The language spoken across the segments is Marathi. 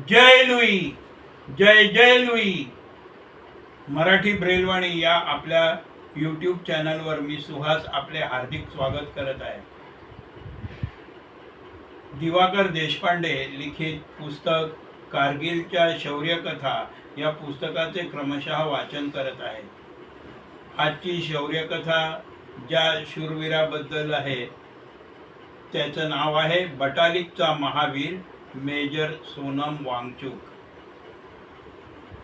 जय लुई, जय जय लुई. मराठी ब्रेलवाणी या आपल्या यूट्यूब चॅनलवर मी सुहास आपले हार्दिक स्वागत करत आहे. दिवाकर देशपांडे लिखित पुस्तक कारगिलच्या शौर्यकथा या पुस्तकाचे क्रमशः वाचन करत आहे. आजची शौर्यकथा ज्या शूरवीराबद्दल आहे त्याचं नाव आहे बटालिकचा महावीर मेजर सोनम वांगचुक.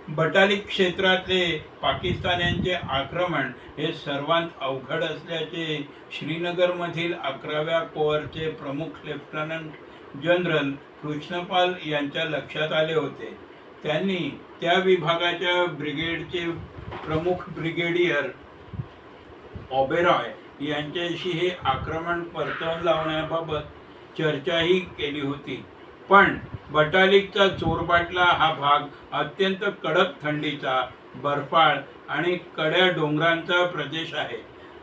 बटालिक क्षेत्रातले पाकिस्तान्यांचे आक्रमण हे सर्वांत अवघड असल्याचे श्रीनगरमधील 11व्या कोअरचे प्रमुख लेफ्टनंट जनरल कृष्णपाल यांच्या लक्षात आले होते. त्यांनी त्या विभागाच्या ब्रिगेडचे प्रमुख ब्रिगेडियर ओबेरॉय यांच्याशी हे आक्रमण परतवून लावण्याबाबत चर्चाही केली होती. पण बटालिकचा चोरबाटला हा भाग अत्यंत कडक थंडीचा, बर्फाळ आणि कड्या डोंगरांचा प्रदेश आहे.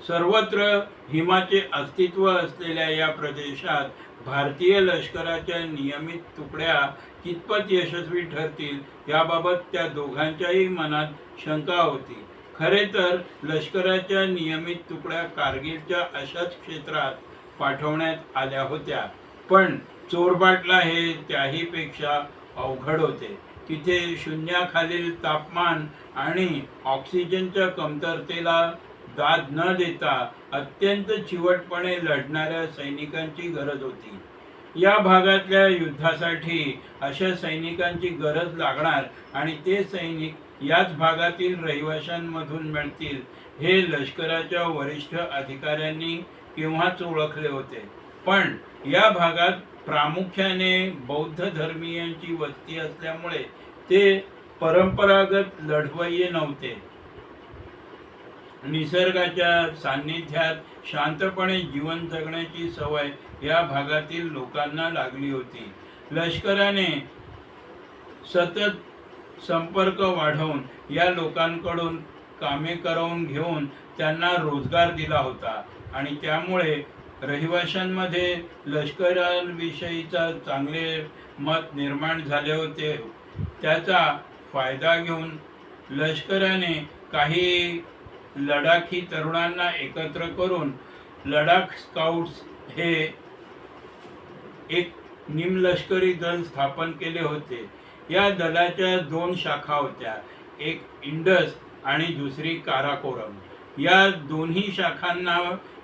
सर्वत्र हिमाचे अस्तित्व असलेल्या या प्रदेशात भारतीय लष्कराच्या नियमित तुकड्या कितपत यशस्वी ठरतील याबाबत त्या दोघांच्याही मनात शंका होती. खरे तर लष्कराच्या नियमित तुकड्या कारगिलच्या अशाच क्षेत्रात पाठवण्यात आल्या होत्या, पण चोरबाटला हे त्याहीपेक्षा अवघड होते. तिथे शून्याखालील तापमान आणि ऑक्सिजनच्या कमतरतेला दाद न देता अत्यंत चिवटपणे लढणाऱ्या सैनिकांची गरज होती. या भागातल्या युद्धासाठी अशा सैनिकांची गरज लागणार आणि ते सैनिक याच भागातील रहिवाशांमधून मिळतील हे लष्कराच्या वरिष्ठ अधिकाऱ्यांनी केव्हाच ओळखले होते. पण या भागात प्रामुख्याने बौद्ध धर्मीयांची वस्ती असल्यामुळे ते परंपरागत लढवय्ये नव्हते. निसर्गाच्या सान्निध्यात शांतपणे जीवन जगण्याची सवय या भागातील लोकांना लागली होती. लष्कराने सतत संपर्क वाढवून या लोकांकडून कामे करवून घेऊन त्यांना रोजगार दिला होता आणि त्यामुळे रहिवाशांमध्ये लष्कराविषयीचा चांगले मत निर्माण झाले होते. त्याचा फायदा घेऊन लष्कराने काही लडाखी तरुणांना एकत्र करून लडाख स्काउट्स हे एक निमलष्करी दल स्थापन केले होते. या दलाच्या 2 शाखा होत्या, एक इंडस आणि दुसरी काराकोरम. या दोन्ही शाखांना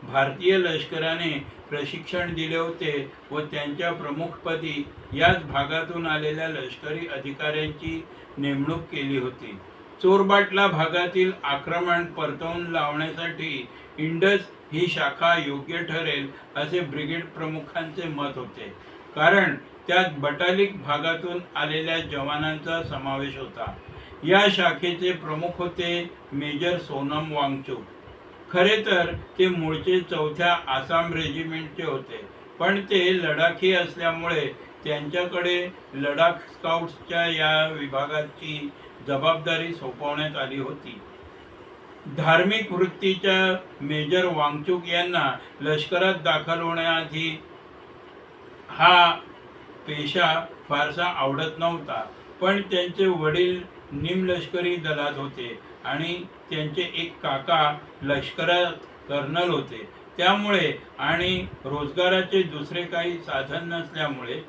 भारतीय लष्कराने प्रशिक्षण दिले होते व त्यांच्या प्रमुखपदी याच भागातून आलेल्या लष्करी अधिकाऱ्यांची नेमणूक केली होती. चोरबाटला भागातील आक्रमण परतवून लावण्यासाठी इंडस ही शाखा योग्य ठरेल असे ब्रिगेड प्रमुखांचे मत होते, कारण त्यात बटालिक भागातून आलेल्या जवानांचा समावेश होता. या शाखेचे प्रमुख होते मेजर सोनम वांगचुक. खरे तर ते मूळचे 4थ्या आसाम रेजिमेंटचे होते, पण ते लडाखी असल्यामुळे त्यांच्याकडे लडाख स्काउट्सच्या या विभागाची जबाबदारी सोपवण्यात आली होती. धार्मिक वृत्तीच्या मेजर वांगचुक यांना लष्करात दाखल होण्याआधी हा पेशा फारसा आवडत नव्हता, पण त्यांचे वडील निमलष्करी दलात होते आणि त्यांचे एक काका लष्करात कर्नल होते. त्यामुळे आणि रोजगाराचे दुसरे काही साधन नसल्यामुळे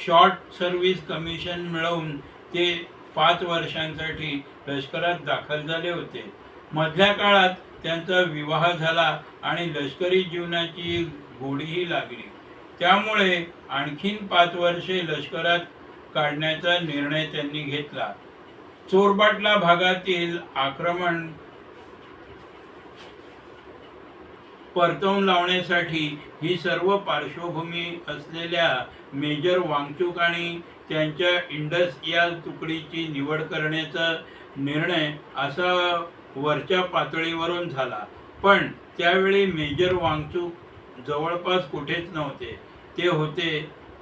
शॉर्ट सर्व्हिस कमिशन मिळवून ते 5 वर्षांसाठी लष्करात दाखल झाले होते. मधल्या काळात त्यांचा विवाह झाला आणि लष्करी जीवनाची गोडीही लागली. त्यामुळे आणखीन 5 वर्षे लष्करात काढण्याचा निर्णय त्यांनी घेतला. चोरबाटला भागातील आक्रमण परतवून लावण्यासाठी ही सर्व पार्श्वभूमी असलेल्या मेजर वांगचुक आणि त्यांच्या इंडस या तुकडीची निवड करण्याचा निर्णय असा वरच्या पातळीवरून झाला. पण त्यावेळी मेजर वांगचुक जवळपास कुठेच नव्हते. ते होते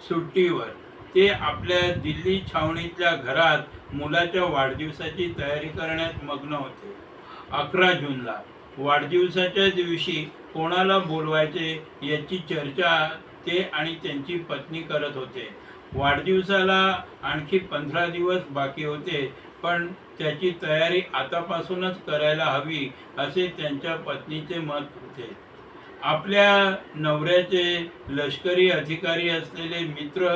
सुट्टीवर. ते आपल्या दिल्ली छावणीतल्या घरात मुलाच्या वाढदिवसाची तयारी करण्यात मग्न होते. 11 जूनला वाढदिवसाच्या दिवशी कोणाला बोलवायचे याची चर्चा ते आणि त्यांची पत्नी करत होते. वाढदिवसाला आणखी 15 दिवस बाकी होते, पण त्याची तयारी आतापासूनच करायला हवी असे त्यांच्या पत्नीचे मत होते. आपल्या नवऱ्याचे लष्करी अधिकारी असलेले मित्र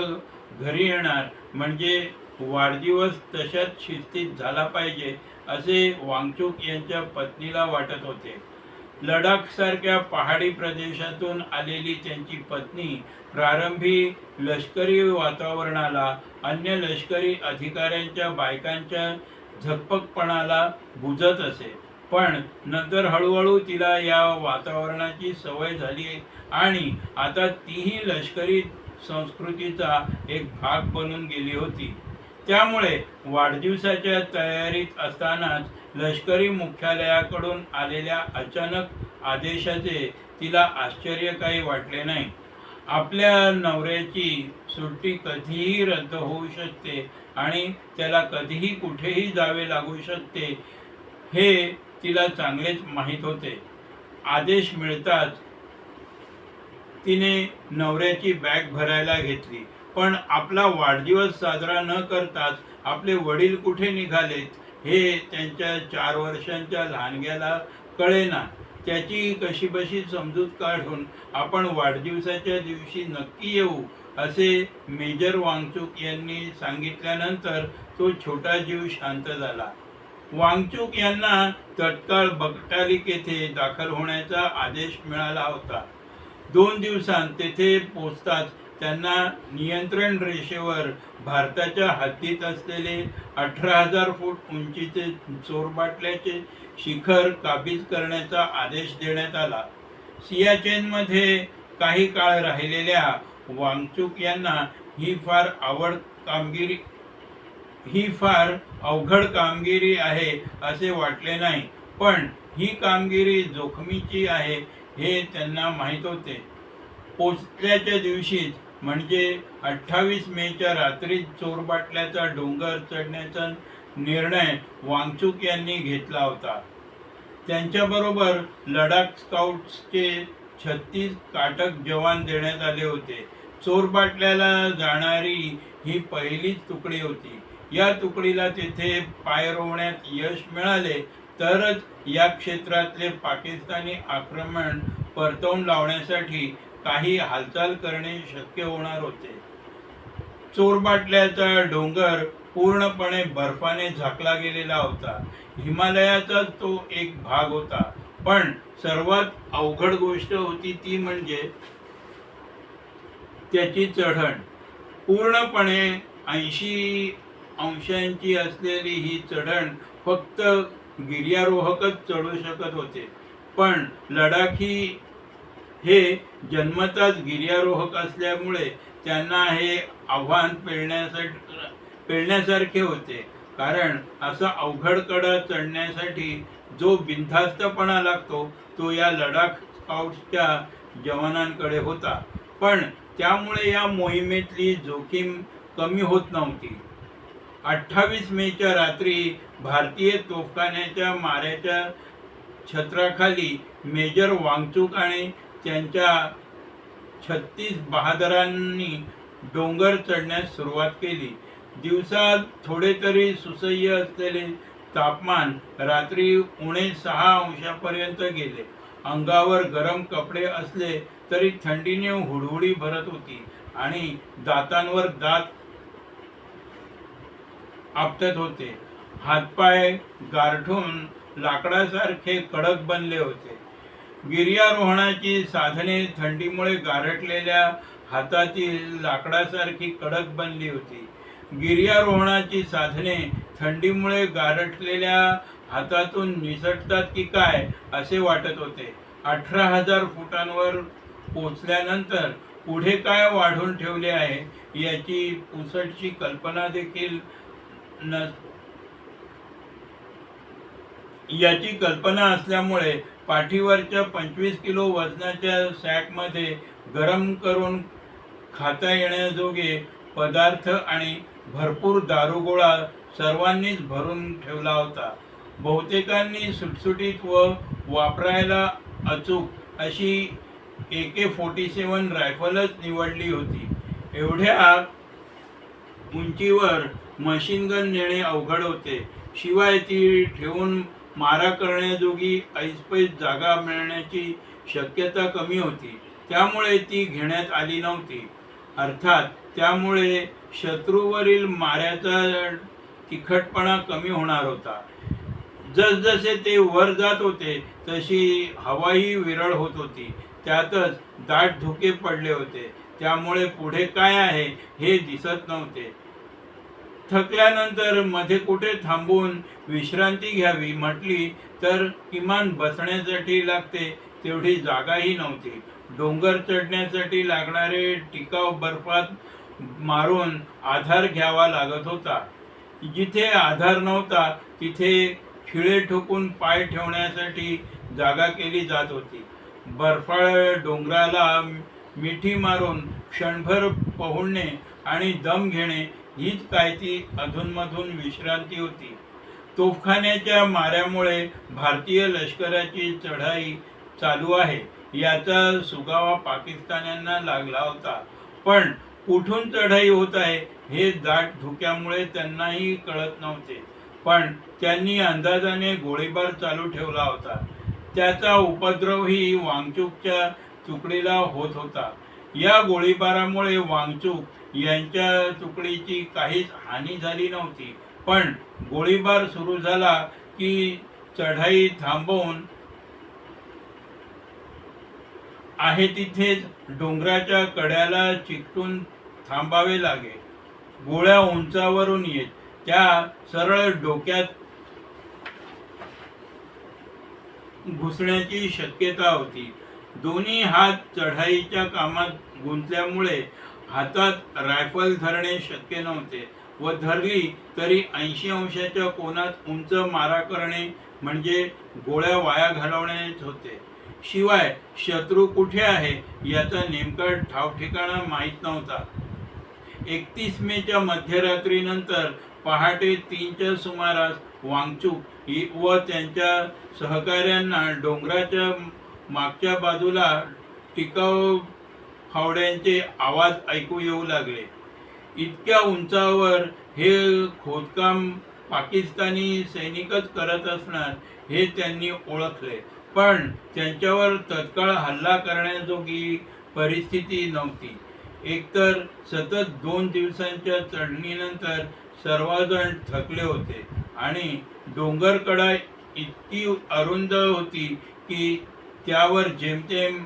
घरी येणार म्हणजे वाढदिवस तशाच शिस्तीत झाला पाहिजे असे वांगचूक यांच्या पत्नीला वाटत होते. लडाखसारख्या पहाडी प्रदेशातून आलेली त्यांची पत्नी प्रारंभी लष्करी वातावरणाला, अन्य लष्करी अधिकाऱ्यांच्या बायकांच्या झकपकपणाला बुजत असे. पण नंतर हळूहळू तिला या वातावरणाची सवय झाली आणि आता तीही लष्करी संस्कृतीचा एक भाग बनून गेली होती. त्यामुळे वाढदिवसाच्या तयारीत असतानाच लष्करी मुख्यालयाकडून आलेल्या अचानक आदेशाचे तिला आश्चर्य काही वाटले नाही. आपल्या नवऱ्याची सुट्टी कधीही रद्द होऊ शकते आणि त्याला कधीही कुठेही जावे लागू शकते हे तिला चांगलेच माहीत होते. आदेश मिळताच तिने नवऱ्याची बॅग भरायला घेतली, पण आपला वाढदिवस साजरा न करताच आपले वडील कुठे निघालेत हे त्यांच्या 4 वर्षांच्या लहानग्याला कळेना. त्याची कशीबशी समजूत काढून आपण वाढदिवसाच्या दिवशी नक्की येऊ असे मेजर वांगचूक यांनी सांगितल्यानंतर तो छोटा जीव शांत झाला. वांगचूक यांना तत्काळ बटालिक येथे दाखल होण्याचा आदेश मिळाला होता. 2 दिवसांत तेथे पोहोचताच त्यांना नियंत्रण रेषेवर भारताच्या हद्दीत असलेले 18,000 फूट उंचीचे चोरबाटल्याचे शिखर काबीज करण्याचा आदेश देण्यात आला. सियाचेनमध्ये काही काळ राहिलेल्या वांगचूक यांना ही फार अवघड कामगिरी आहे असे वाटले नाही, पण ही कामगिरी जोखमीची आहे हे त्यांना माहीत होते. पोचल्याच्या दिवशीच म्हणजे 28 मेच्या रात्री चोरबाटल्याचा डोंगर चढण्याचा निर्णय वांगचूक यांनी घेतला होता. त्यांच्याबरोबर लडाख स्काउट्सचे 36 काटक जवान देण्यात आले होते. चोरबाटल्याला जाणारी ही पहिलीच तुकडी होती. या तुकडीला तेथे पाय रोवण्यात यश मिळाले तरच या क्षेत्रातले पाकिस्तानी आक्रमण परतवून लावण्यासाठी काही हालचाल करणे शक्य होणार होते. चोरबाटल्याचा डोंगर पूर्णपणे बर्फाने झाकला गेलेला होता. हिमालयाचा तो एक भाग होता, पण सर्वात अवघड गोष्ट होती ती म्हणजे त्याची चढण. पूर्णपणे 80 अंशांची असलेली ही चढण फक्त गिर्यारोहकच चढू शकत होते. पण लडाखी हे जन्मताच गिर्यारोहक असल्यामुळे त्यांना हे आव्हान पेलण्यासारखे होते, कारण असा अवघड कडा चढण्यासाठी जो बिनधास्तपणा लागतो तो या लडाख स्काउट्सच्या जवानांकडे होता. पण त्यामुळे या मोहिमेतली जोखीम कमी होत नव्हती. 28 मेच्या रात्री भारतीय तोफखान्याच्या माऱ्याच्या छत्राखाली मेजर वांगचूक आणि त्यांच्या 36 बहादरांनी डोंगर चढण्यास सुरुवात केली. दिवसात थोडे तरी सुसह्य असलेले तापमान रात्री उणे 6 अंशापर्यंत गेले. अंगावर गरम कपडे असले तरी थंडीने हुडहुडी भरत होती आणि दातांवर दात आपटत होते. हातपाय गारठून लाकडासारखे कडक बनले होते. गिर्यारोहणाची साधने थंडीमुळे गारठलेल्या हातातील लाकडासारखी कडक बनली होती. गिर्यारोहणाची साधने थंडीमुळे गारठलेल्या हातातून निसटतात की काय असे वाटत होते. 18,000 फुटांवर पोचल्यानंतर पुढे काय वाढून ठेवले आहे याची पुसटशी कल्पना देखील याची कल्पना असल्यामुळे पाठीवरच्या 25 किलो वजनाच्या सॅकमध्ये गरम करून खाता येण्याजोगे पदार्थ आणि भरपूर दारुगोळा सर्वांनीच भरून ठेवला होता. बहुतेकांनी सुटसुटीत व वापरायला अचूक अशी AK-47 रायफलच निवडली होती. एवढ्या उंचीवर मशीन गन नेणे अवघड होते. शिवाय ती ठेवून मारा करण्याजोगी ऐसपैस जागा मिळण्याची शक्यता कमी होती. त्यामुळे ती घेण्यात आली नव्हती. अर्थात त्यामुळे शत्रूवरील माऱ्याचा तिखटपणा कमी होणार होता. जसजसे ते वर जात होते तशी हवाही विरळ होत होती. त्यातच दाट धुके पडले होते. त्यामुळे पुढे काय आहे हे दिसत नव्हते. थकल्यानंतर मध्ये कुठे थांबून विश्रांती घ्यावी म्हटली तर किमान बसण्यासाठी लागते तेवढी जागाही नव्हती. डोंगर चढण्यासाठी लागणारे टिकाव बर्फात मारून आधार घ्यावा लागत होता. जिथे आधार नव्हता तिथे खिळे ठोकून पाय ठेवण्यासाठी जागा केली जात होती. बर्फाळ डोंगराला मिठी मारून क्षणभर पोहणे आणि दम घेणे हीच काय ती अधूनमधून विश्रांती होती. तोफखान्याच्या माऱ्यामुळे भारतीय लष्कराची चढाई चालू आहे याचा सुगावा पाकिस्तान्यांना लागला होता. पण कुठून चढाई होत आहे हे दाट धुक्यामुळे त्यांनाही कळत नव्हते. पण त्यांनी अंदाजाने गोळीबार चालू ठेवला होता. त्याचा उपद्रवही वांगचूकच्या तुकडीला होत होता. या गोळीबारामुळे वांगचूक यांच्या तुकडीची काहीच हानी झाली नव्हती. पण गोळीबार सुरू झाला की चढाई थांबवून आहे तिथेच डोंगराच्या कड्याला चिकटून थांबावे लागे. गोळ्या उंचावरून येत त्या सरळ डोक्यात घुसण्याची शक्यता होती. दोन्ही हात चढाईच्या कामात गुंतल्यामुळे हातात रायफल धरणे शक्य नव्हते व धरली तरी 80 अंशाच्या कोनात उंच मारा करणे म्हणजे गोळ्या वाया घालवणेच होते. शिवाय शत्रू कुठे आहे याचा नेमका ठावठिकाणा माहीत नव्हता. 31 मेच्या मध्यरात्रीनंतर पहाटे 3च्या सुमारास वांगचूक व त्यांच्या सहकाऱ्यांना डोंगराच्या मागच्या बाजूला टिकाव फावड्यांचे आवाज ऐकू येऊ लागले. इतक्या उंचावर हे खोदकाम पाकिस्तानी सैनिकच करत असणार हे त्यांनी ओळखले. पण त्यांच्यावर तत्काळ हल्ला करण्याजोगी परिस्थिती नव्हती. एकतर सतत 2 दिवसांच्या चढणीनंतर सर्वजण थकले होते आणि डोंगरकडा इतकी अरुंद होती की त्यावर जेमतेम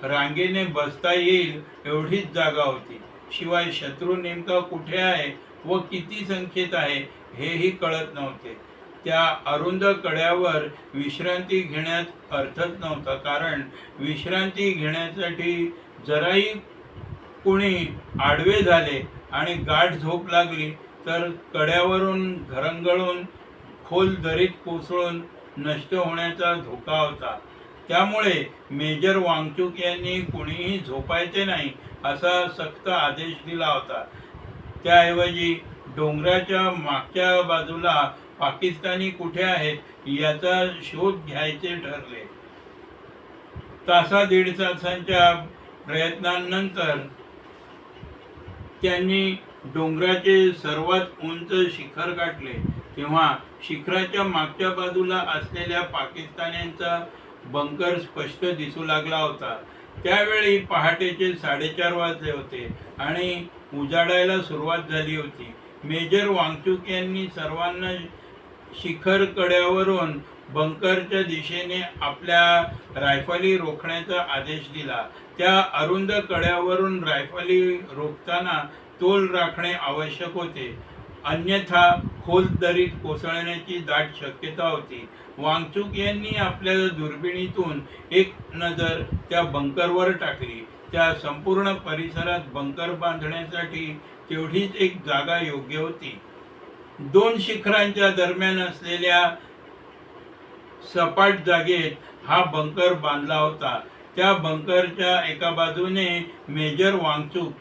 रांगेने बसता येईल एवढीच जागा होती. शिवाय शत्रू नेमका कुठे आहे व किती संख्येत आहे हेही कळत नव्हते. त्या अरुंद कड्यावर विश्रांती घेण्यात अर्थच नव्हता. कारण विश्रांती घेण्यासाठी जराही कुणी आडवे झाले आणि गाढ झोप लागली तर कड्यावरून घरंगळून खोल दरीत कोसळून नष्ट होण्याचा धोका होता. त्यामुळे मेजर वांगचूक यांनी कुणीही झोपायचे नाही असा सक्त आदेश दिला होता. त्याऐवजी डोंगराच्या मागच्या बाजूला पाकिस्तानी कुठे आहेत याचा शोध घ्यायचे ठरले. दीड तासांच्या प्रयत्नांनंतर त्यांनी डोंगराचे सर्वात उंच शिखर गाठले. तेव्हा शिखराच्या मागच्या बाजूला असलेल्या पाकिस्तान्यांचा बंकर स्पष्ट दिसू लागला होता. त्यावेळी पहाटेचे 4:30 वाजले होते आणि उजाडायला सुरुवात झाली होती. मेजर वांगचूक यांनी सर्वांना शिखर कड्यावरून बंकरच्या दिशेने आपल्या रायफली रोखण्याचा आदेश दिला. त्या अरुंद कड्यावरून रायफली रोखताना तोल राखणे आवश्यक होते. अन्यथा खोल दरीत कोसळण्याची दाट शक्यता होती. वांगचूक यांनी आपल्या दुर्बिणीतून एक नजर त्या बंकरवर टाकली. त्या संपूर्ण परिसरात बंकर बांधण्यासाठी तेवढीच एक जागा योग्य होती. 2 शिखरांच्या दरम्यान असलेल्या सपाट जागेत हा बंकर बांधला होता. त्या बंकरच्या एका बाजूने मेजर वांगचूक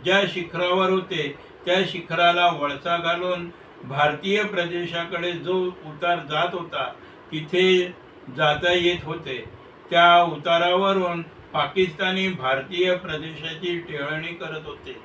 ज्या शिखरावर होते त्या शिखराला वळसा घालून भारतीय प्रदेशाकडे जो उतार जात होता तिथे जाता येत होते. त्या उतारावरून पाकिस्तानी भारतीय प्रदेशाची टेहळणी करत होते.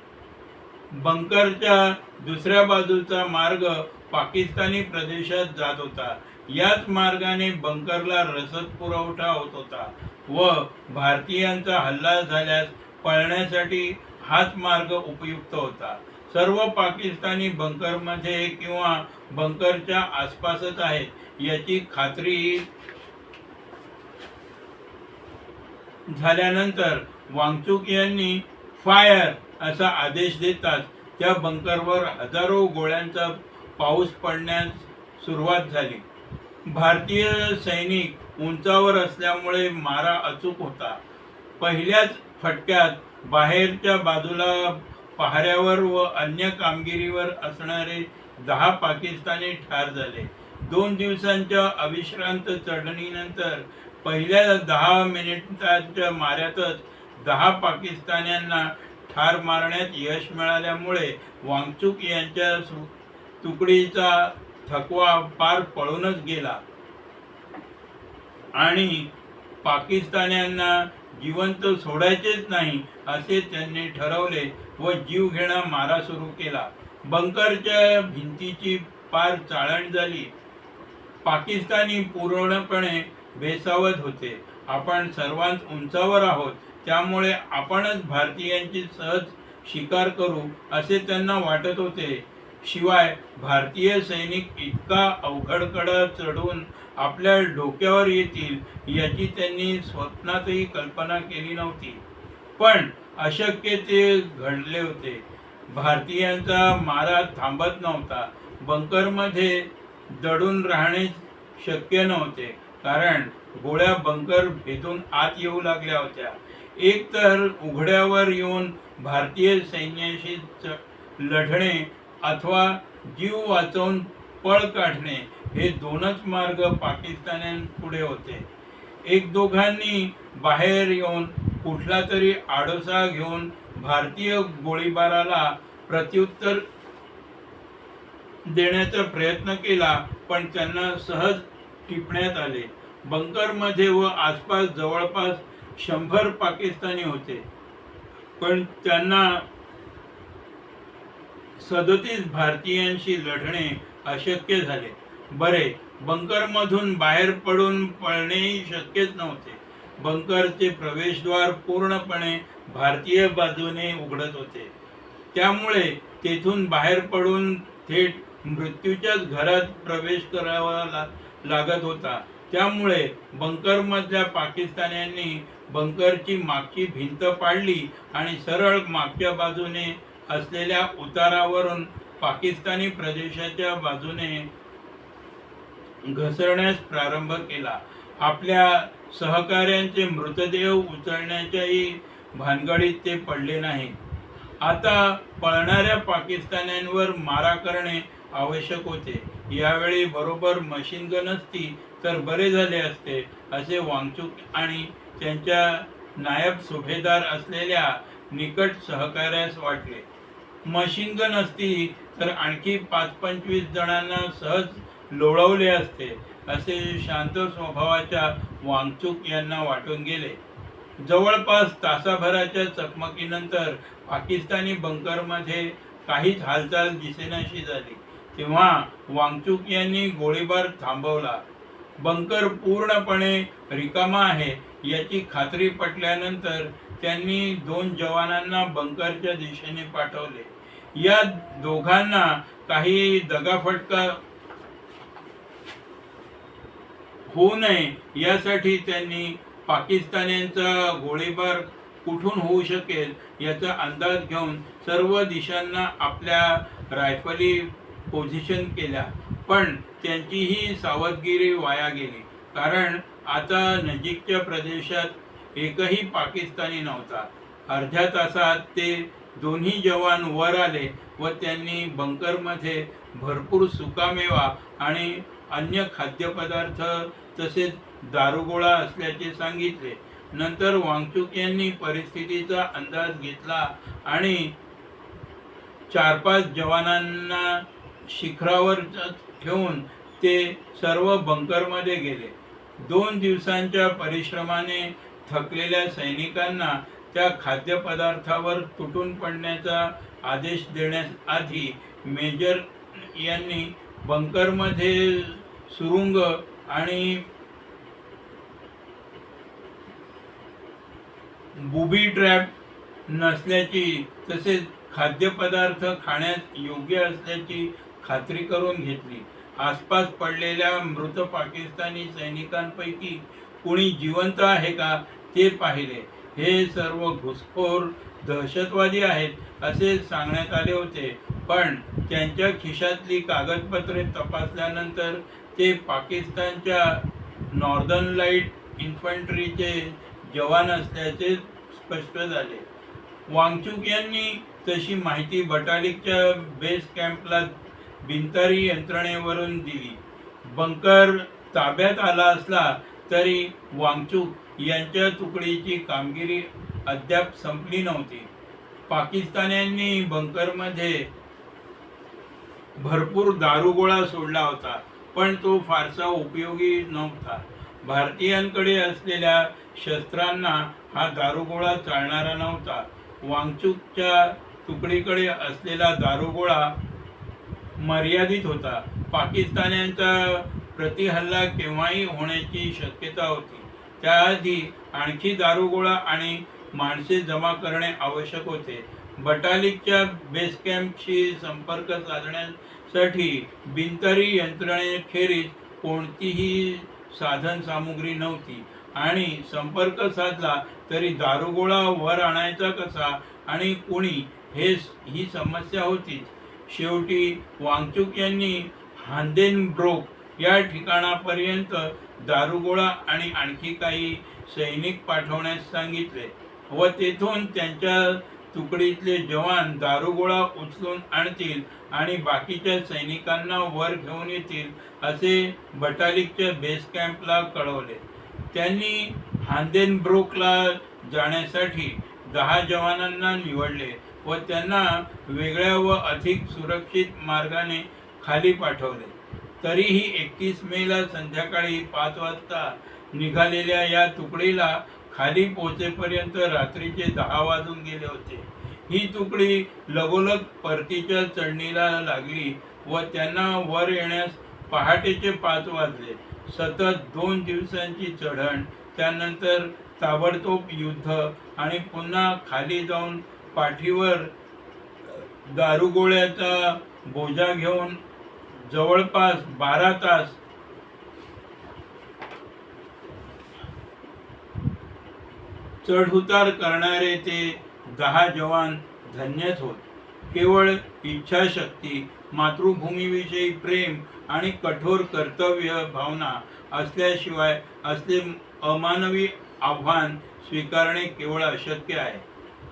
बंकरच्या दुसऱ्या बाजूचा मार्ग पाकिस्तानी प्रदेशात जात होता. याच मार्गाने बंकरला रसद पुरवठा होत होता व भारतीयांचा हल्ला झाल्यास पळण्यासाठी हाच मार्ग उपयुक्त होता. सर्व पाकिस्तानी बंकरमध्ये किंवा बंकरच्या आसपासच आहेत याची खात्री झाल्यानंतर वांगचुक यांनी फायर असा आदेश देताच त्या बंकरवर हजारो गोळ्यांचा पाऊस पडण्यास सुरुवात झाली. भारतीय सैनिक उंचावर असल्यामुळे मारा अचूक होता. पहिल्याच फटक्यात बाहेरच्या बाजूला पहाऱ्यावर व अन्य कामगिरीवर असणारे 10 पाकिस्तानी ठार झाले. 2 दिवसांच्या अविश्रांत चढणीनंतर पहिल्या 10 मिनिटांच्या माऱ्यातच 10 पाकिस्तान्यांना ठार मारण्यात यश मिळाल्यामुळे वांगचुक यांच्या तुकडीचा थकवा पार पळूनच गेला आणि पाकिस्तान्यांना जिवंत सोडायचेच नाही असे त्यांनी ठरवले व जीवघेणा मारा सुरू केला. बंकरच्या भिंतीची पार चाळण झाली. पाकिस्तानी पूर्णपणे बेसावध होते. आपण सर्वांत उंचावर आहोत त्यामुळे आपणच भारतीयांची सहज शिकार करू असे त्यांना वाटत होते. शिवाय भारतीय सैनिक इतका अवघडकडा चढून आपल्या डोक्यावर येतील याची त्यांनी स्वप्नातही कल्पना केली नव्हती. पण अशक्य ते घडले होते. भारतीयांचा मारा थांबत नव्हता. बंकरमध्ये दडून राहणे शक्य नव्हते कारण गोळ्या बंकर भेदून आत येऊ लागल्या होत्या. एक तर उघड्यावर येऊन भारतीय सैन्याशी लढणे अथवा जीव वाचवून पळ काढणे हे दोनच मार्ग पाकिस्तान्यांपुढे होते. एक दोघांनी बाहेर येऊन कुठला तरी आडोसा घेऊन भारतीय गोळीबाराला प्रत्युत्तर देण्याचा प्रयत्न केला पण त्यांना सहज टिपण्यात आले. बंकरमध्ये व आसपास जवळपास 100 पाकिस्तानी होते पण त्यांना 37 भारतीयांशी लढणे अशक्य झाले. बरे, बंकरमधून बाहेर पडून पळणेही शक्यच नव्हते. बंकरचे प्रवेशद्वार पूर्णपणे भारतीय बाजूने उघडत होते. त्यामुळे तेथून बाहेर पडून थेट मृत्यूच्याच घरात प्रवेश करावा लागत होता. त्यामुळे बंकरमधल्या पाकिस्तान्यांनी बंकरची मागची भिंत पाडली आणि सरळ मागच्या बाजूने असलेल्या उतारावरून पाकिस्तानी प्रदेशाच्या बाजूने घसरण्यास प्रारंभ केला. आपल्या सहकाऱ्यांचे मृतदेह उचलण्याच्याही भानगडीत ते पडले नाही. आता पळणाऱ्या पाकिस्तान्यांवर मारा करणे आवश्यक होते. यावेळी बरोबर मशीन गन असती तर बरे झाले असते असे वांगचुक आणि त्यांच्या नायब सुभेदार असलेल्या निकट सहकार्यास वाटले. मशीन गन असती तर आणखी 5-25 जणांना सहज लोळवले असते असे शांत स्वभावाच्या वांगचुक यांना वाटून गेले. जवळपास तासाभराच्या चकमकीनंतर पाकिस्तानी बंकरमध्ये काहीच हालचाल दिसेनाशी झाली. तेव्हा वांगचुक यांनी गोळीबार थांबवला. बंकर पूर्णपणे रिकामा आहे याची खात्री पटल्यानंतर त्यांनी 2 जवानांना बंकरच्या दिशेने पाठवले. या दोघांना काही दगाफटका होऊ नये यासाठी त्यांनी पाकिस्तान्यांचा गोळीबार कुठून होऊ शकेल याचा अंदाज घेऊन सर्व दिशांना आपल्या रायफली पोझिशन केल्या. पण त्यांचीही सावधगिरी वाया गेली कारण आता नजीकच्या प्रदेशात एकही पाकिस्तानी नव्हता. अर्ध्या तासात ते दोन्ही जवान वर आले व त्यांनी बंकरमध्ये भरपूर सुकामेवा आणि अन्य खाद्यपदार्थ तसेच दारुगोळा असल्याचे सांगितले. नंतर वांगचुक यांनी परिस्थितीचा अंदाज घेतला आणि 4-5 जवानांना शिखरावर ठेवून ते सर्व बंकरमध्ये गेले. 2 दिवसांच्या परिश्रमाने थकलेल्या सैनिकांना त्या खाद्यपदार्थावर तुटून पडण्याचा आदेश देण्याआधी मेजर यांनी बंकरमध्ये सुरुंग आणि बुबी ट्रॅप नसल्याची तसेच खाद्यपदार्थ खाण्यास योग्य असल्याची खात्री करून घेतली. आसपास पडलेल्या मृत पाकिस्तानी सैनिकांपैकी कोणी जिवंत आहे का ते पाहिले. हे सर्व घुसखोर दहशतवादी आहेत असे सांगण्यात आले होते, पण त्यांच्या खिशातली कागदपत्रे तपासल्यानंतर ते पाकिस्तानच्या नॉर्दर्न लाईट इन्फंट्रीचे जवान असल्याचे स्पष्ट झाले. वांगचुक यांनी तशी माहिती बटालिकच्या बेस कॅम्पला बिनतारी यंत्रणेवरून दिली. बंकर ताब्यात आला असला तरी वांगचुक यांच्या तुकडीची कामगिरी अद्याप संपली नव्हती. पाकिस्तान्यांनी बंकरमध्ये भरपूर दारुगोळा सोडला होता, पण तो फारसा उपयोगी नव्हता. भारतीयांकडे असलेल्या शस्त्रांना हा दारुगोळा चालणारा नव्हता. वांगचुकच्या तुकडीकडे असलेला दारुगोळा मर्यादित होता. पाकिस्तान्यांचा प्रतिहल्ला केव्हाही होण्याची शक्यता होती. त्याआधी आणखी दारुगोळा आणि माणसे जमा करणे आवश्यक होते. बटालिकच्या बेस कॅम्पशी संपर्क साधण्यासाठी बिनतारी यंत्रणेखेरीज कोणतीही साधन सामुग्री नव्हती आणि संपर्क साधला तरी दारुगोळा वर आणायचा कसा आणि कोणी ही समस्या होतीच. शेवटी वांगचुक यांनी हांदेनब्रोक या ठिकाणापर्यंत दारुगोळा आणि आणखी काही सैनिक पाठवण्यास सांगितले व तेथून त्यांच्या तुकडीतले जवान दारुगोळा उचलून आणतील आणि बाकीच्या सैनिकांना वर घेऊन येतील असे बटालिकच्या बेस कॅम्पला कळवले. त्यांनी हांदेनब्रोकला जाण्यासाठी 10 जवानांना निवडले व त्यांना वेगळ्या व अधिक सुरक्षित मार्गाने खाली पाठवले. तरीही 31 मेला संध्याकाळी 5 वाजता निघालेल्या या तुकडीला खाली पोहोचेपर्यंत रात्रीचे 10 वाजून गेले होते. ही तुकडी लगोलग परतीच्या चढणीला लागली व त्यांना वर येण्यास पहाटेचे 5 वाजले. सतत 2 दिवसांची चढण, त्यानंतर ताबडतोब युद्ध आणि पुन्हा खाली जाऊन पाठीवर दारुगोळ्याचा बोजा घेऊन जवळपास 12 तास चढउतार करणारे ते 10 जवान धन्यच होत. केवळ इच्छाशक्ती, मातृभूमीविषयी प्रेम आणि कठोर कर्तव्य भावना असल्याशिवाय असले अमानवी आव्हान स्वीकारणे केवळ अशक्य आहे.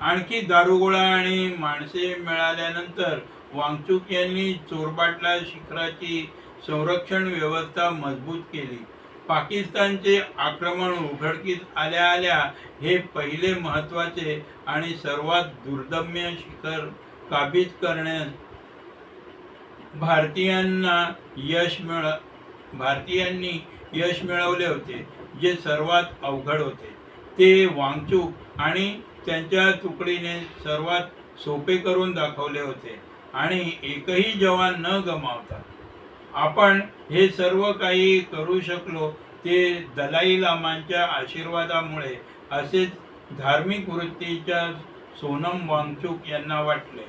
आणखी दारुगोळा आणि माणसे मिळाल्यानंतर वांगचुक यांनी चोरबाटला शिखराची संरक्षण व्यवस्था मजबूत केली. पाकिस्तानचे आक्रमण उघडकीस आल्या आल्या हे पहिले महत्त्वाचे आणि सर्वात दुर्दम्य शिखर काबीज करण्यास भारतीयांनी यश मिळवले होते, जे सर्वात अवघड होते. ते वांगचुक आणि त्यांच्या तुकडीने सर्वात सोपे करून दाखवले होते आणि एकही जवान न गमावता आपण हे सर्व काही करू शकलो ते दलाई लामांच्या आशीर्वादामुळे, असेच धार्मिक वृत्तीच्या सोनम वांगचुक यांना वाटले.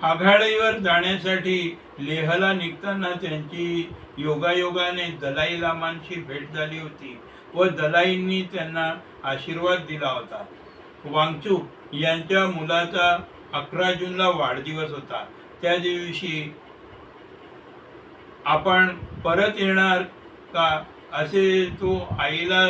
आघाडीवर जाण्यासाठी लेहला निघताना त्यांची योगायोगाने दलाई लामांशी भेट झाली होती व दलाईंनी त्यांना आशीर्वाद दिला होता. वांगचुक यांच्या मुलाचा 11 जूनला वाढदिवस होता. त्या दिवशी आपण परत येणार का असे तो आईला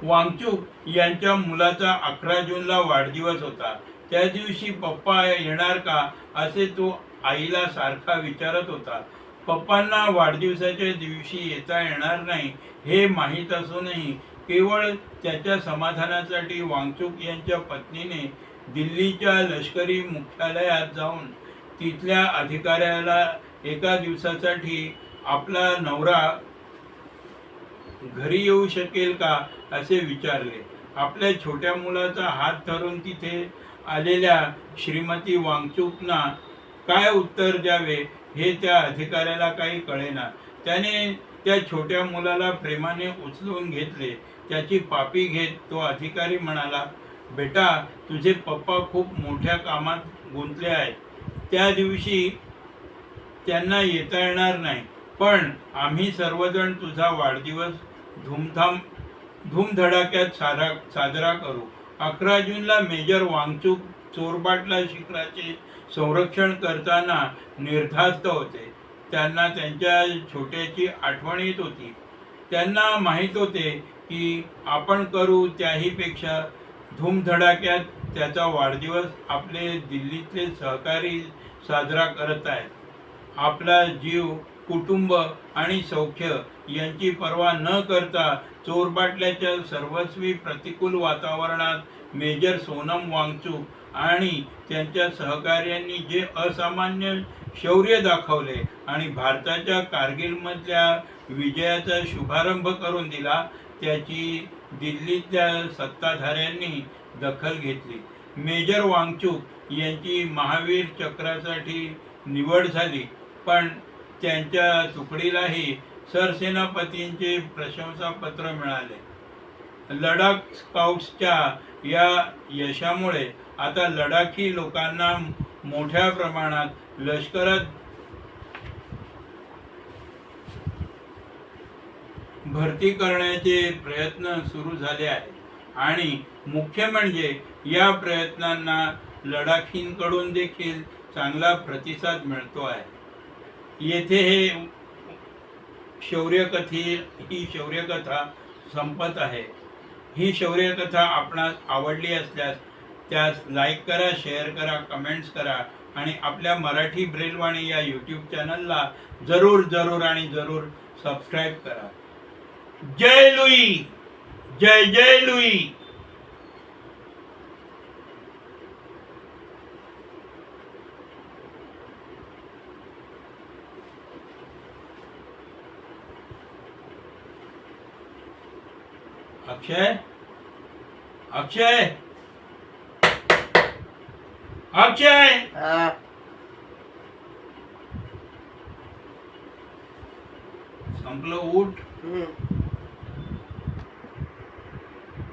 वांगचुक यांच्या मुलाचा 11 जूनला वाढदिवस होता. त्या दिवशी पप्पा येणार का असे तो आईला सारखा विचारत होता. पप्पांना वाढदिवसाच्या दिवशी येता येणार नाही हे माहीत असूनही केवळ त्याच्या समाधानासाठी वांगचुक यांच्या पत्नीने दिल्लीच्या लष्करी मुख्यालयात जाऊन तिथल्या अधिकाऱ्याला एका दिवसासाठी आपला नवरा घरी येऊ शकेल का असे विचारले. आपल्या छोट्या मुलाचा हात धरून तिथे आलेल्या श्रीमती वांगचुकना काय उत्तर द्यावे हे त्या अधिकाऱ्याला काही कळेना. त्याने त्या छोट्या मुलाला प्रेमाने उचलून घेतले. त्याची पापी घेत तो अधिकारी म्हणाला, बेटा, तुझे पप्पा खूप मोठ्या कामात गुंतले आहेत. त्या दिवशी त्यांना येता येणार नाही, पण आम्ही सर्वजण तुझा वाढदिवस धूमधडाक्यात साजरा करू. 11 जूनला मेजर वांगचुक चोरबाटला शिखराचे संरक्षण करताना निर्धास्त होते. त्यांना त्यांच्या छोट्याची आठवण येत होती. त्यांना माहीत होते की आपण करू त्याहीपेक्षा धूमधडाक्यात त्याचा वाढदिवस आपले दिल्लीतले सहकारी साजरा करत आहेत. आपला जीव, कुटुंब आणि सौख्य यांची पर्वा न करता चोरबाटल्याच्या सर्वस्वी प्रतिकूल वातावरणात मेजर सोनम वांगचुक आणि त्यांच्या सहकार्यांनी जे असामान्य शौर्य दाखवले आणि भारताच्या कारगिलमधल्या विजयाचा शुभारंभ करून दिला, त्याची दिल्लीतल्या सत्ताधाऱ्यांनी दखल घेतली. मेजर वांगचुक यांची महावीर चक्रासाठी निवड झाली, पण त्यांच्या तुकडीलाही सरसेनापतींचे प्रशंसापत्र मिळाले. लडाख स्काउट्सच्या या यशामुळे आता लडाखी लोकांना मोठ्या प्रमाणात लष्करात भरती करण्याचे प्रयत्न सुरू झाले आहेत आणि मुख्य म्हणजे या प्रयत्नांना लडाखींकडून देखील चांगला प्रतिसाद मिळतो आहे. येथे ही शौर्यकथा संपत आहे. ही शौर्यकथा आपणास आवडली असल्यास त्यास लाईक करा, शेअर करा, कमेंट्स करा आणि आपल्या मराठी ब्रेलवाणी या यूट्यूब चॅनलला जरूर आणि जरूर सबस्क्राईब करा. जय लुई, जय जय लुई. अक्षय, अक्षय, अक्षय, संपलं, उठ.